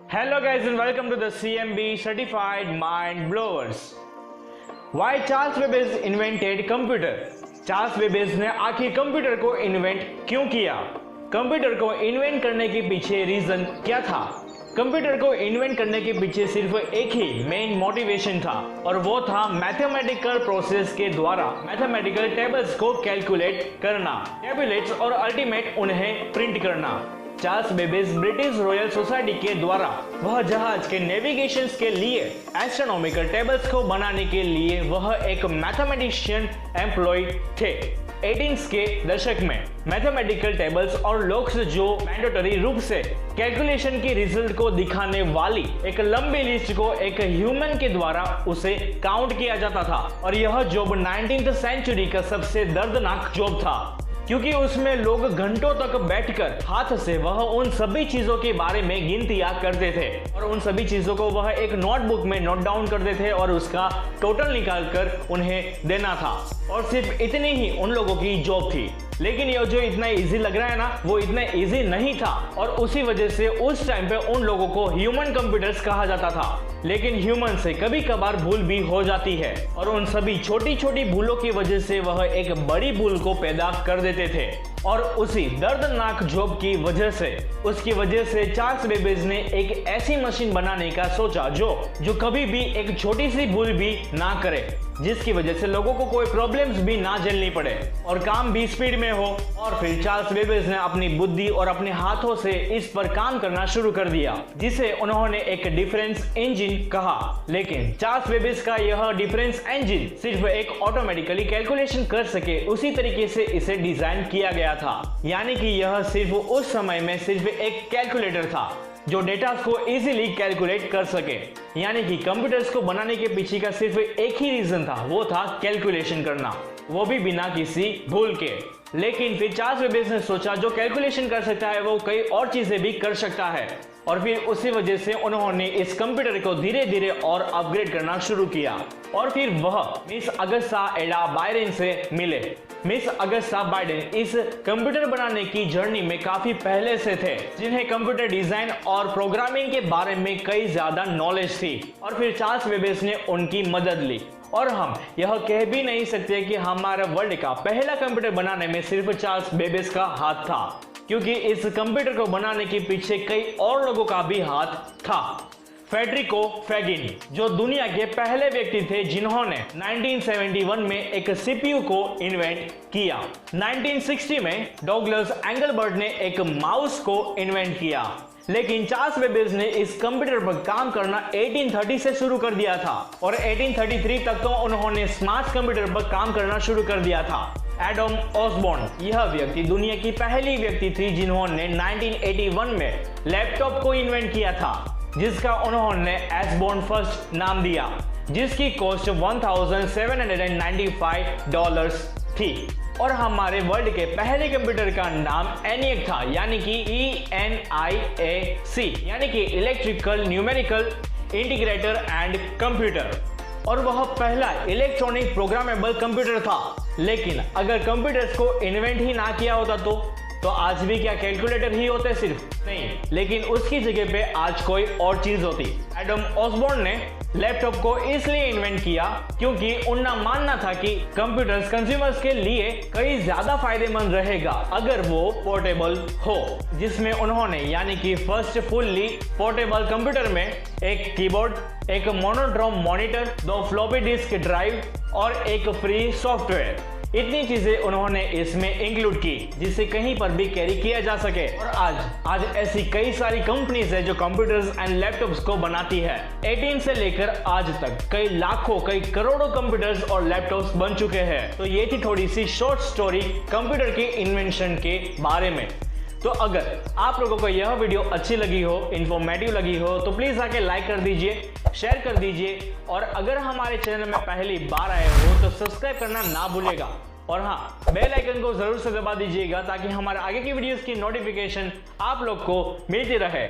Hello guys and welcome to the CMB Certified Mind Blowers. Why Charles Babbage invented computer? Charles Babbage ने आखिर computer को invent क्यों किया? Computer को invent करने के पीछे रीजन क्या था? कंप्यूटर को इन्वेंट करने के पीछे सिर्फ एक ही मेन मोटिवेशन था और वो था मैथमेटिकल प्रोसेस के द्वारा मैथमेटिकल टेबल्स को कैलकुलेट करना, टेबलेट्स और अल्टीमेट उन्हें प्रिंट करना। Charles Babbage British royal society के द्वारा वह जहाज के नेविगेशन के लिए एस्ट्रोनॉमिकल टेबल्स को बनाने के लिए वह एक मैथमेटिशियन एम्प्लॉय थे। 18 के दशक में मैथमेटिकल टेबल्स और लॉग्स जो मैंडेटरी रूप से कैलकुलेशन की रिजल्ट को दिखाने वाली एक लंबी लिस्ट को एक ह्यूमन के द्वारा उसे काउंट किया जाता था और यह जॉब 19th सेंचुरी का सबसे दर्दनाक जॉब था क्योंकि उसमें लोग घंटों तक बैठकर हाथ से वह उन सभी चीजों के बारे में गिनतियां करते थे और उन सभी चीजों को वह एक नोटबुक में नोट डाउन करते थे और उसका टोटल निकालकर उन्हें देना था और सिर्फ इतनी ही उन लोगों की जॉब थी। लेकिन यह जो इतना इजी लग रहा है ना, वो इतना इजी नहीं था और उसी वजह से उस टाइम पे उन लोगों को ह्यूमन कंप्यूटर्स कहा जाता था। लेकिन ह्यूमन से कभी कभार भूल भी हो जाती है और उन सभी छोटी छोटी भूलों की वजह से वह एक बड़ी भूल को पैदा कर देते थे और उसी दर्दनाक जॉब की वजह से चार्ल्स बेबेज ने एक ऐसी मशीन बनाने का सोचा जो कभी भी एक छोटी सी भूल भी ना करे, जिसकी वजह से लोगों को कोई प्रॉब्लम्स भी ना झेलनी पड़े और काम भी स्पीड में हो। और फिर चार्ल्स बेबेज ने अपनी बुद्धि और अपने हाथों से इस पर काम करना शुरू कर दिया, जिसे उन्होंने एक डिफरेंस इंजन कहा। लेकिन चार्ल्स बेबेज का यह डिफरेंस इंजन सिर्फ एक ऑटोमेटिकली कैलकुलेशन कर सके उसी तरीके से इसे डिजाइन किया गया था, यानी कि यह सिर्फ उस समय में सिर्फ एक कैलकुलेटर था जो डेटा को इजीली कैलकुलेट कर सके। यानी कि कंप्यूटर्स को बनाने के पीछे का सिर्फ एक ही रीजन था, वो था कैलकुलेशन करना, वो भी बिना किसी भूल के। लेकिन फिर चार्ल्स बेबेज ने सोचा जो कैलकुलेशन कर सकता है वो कई और चीजें भी कर सकता है और फिर उसी वजह से उन्होंने इस कंप्यूटर को धीरे धीरे और अपग्रेड करना शुरू किया और फिर वह मिस अगस्टा एडा बायरन से मिले। मिस अगस्टा बायरन इस कंप्यूटर बनाने की जर्नी में काफी पहले से थे, जिन्हें कंप्यूटर डिजाइन और प्रोग्रामिंग के बारे में कई ज्यादा नॉलेज थी और फिर चार्ल्स बेबेज ने उनकी मदद ली। और हम यह कह भी नहीं सकते कि हमारे वर्ल्ड का पहला कंप्यूटर बनाने में सिर्फ चार्ल्स बेबेज का हाथ था, क्योंकि इस कंप्यूटर को बनाने के पीछे कई और लोगों का भी हाथ था। फेडरिको फेगिन जो दुनिया के पहले व्यक्ति थे जिन्होंने 1971 में एक सीपीयू को इन्वेंट किया। 1960 में डॉगलस एंगलबर्ट ने एक माउस को इन्वेंट किया। लेकिन चार्ल्स बेबेज ने इस कंप्यूटर पर काम करना 1830 से शुरू कर दिया था और 1833 तक तो उन्होंने स्मार्ट कंप्यूटर पर काम करना शुरू कर दिया था। एडम ऑसबॉर्न यह व्यक्ति दुनिया की पहली व्यक्ति थी जिन्होंने 1981 में लैपटॉप को इन्वेंट किया था, जिसका उन्होंने एसबॉर्न फर्स्ट नाम दिया, जिसकी कॉस्ट $1795 थी। और हमारे वर्ल्ड के पहले कंप्यूटर का नाम ENIAC था, यानी कि ENIAC, यानी कि electrical numerical integrator and computer, और वह पहला इलेक्ट्रॉनिक प्रोग्रामेबल कंप्यूटर था। लेकिन अगर कंप्यूटर्स को इन्वेंट ही ना किया होता तो आज भी क्या कैलकुलेटर ही होते? सिर्फ नहीं, लेकिन उसकी जगह पे आज कोई और चीज होती। एडम ऑसबॉर्न ने लैपटॉप को इसलिए इन्वेंट किया क्योंकि उनका मानना था कि कंप्यूटर्स कंज्यूमर्स के लिए कई ज्यादा फायदेमंद रहेगा अगर वो पोर्टेबल हो, जिसमें उन्होंने यानी कि फर्स्ट फुल्ली पोर्टेबल कंप्यूटर में एक कीबोर्ड, एक monochrome monitor, 2 floppy disk drive और एक फ्री सॉफ्टवेयर, इतनी चीजें उन्होंने इसमें इंक्लूड की जिसे कहीं पर भी कैरी किया जा सके। और आज ऐसी कई सारी कंपनीज है जो कंप्यूटर्स एंड लैपटॉप्स को बनाती है। 18 से लेकर आज तक कई लाखों कई करोड़ों कंप्यूटर्स और लैपटॉप्स बन चुके हैं। तो ये थी थोड़ी सी शॉर्ट स्टोरी कंप्यूटर के इन्वेंशन के बारे में। तो अगर आप लोगों को यह वीडियो अच्छी लगी हो, इंफॉर्मेटिव लगी हो, तो प्लीज आके लाइक कर दीजिए, शेयर कर दीजिए और अगर हमारे चैनल में पहली बार आए हो तो सब्सक्राइब करना ना भूलेगा और हाँ, बेल आइकन को जरूर से दबा दीजिएगा ताकि हमारे आगे की वीडियोस की नोटिफिकेशन आप लोग को मिलती रहे।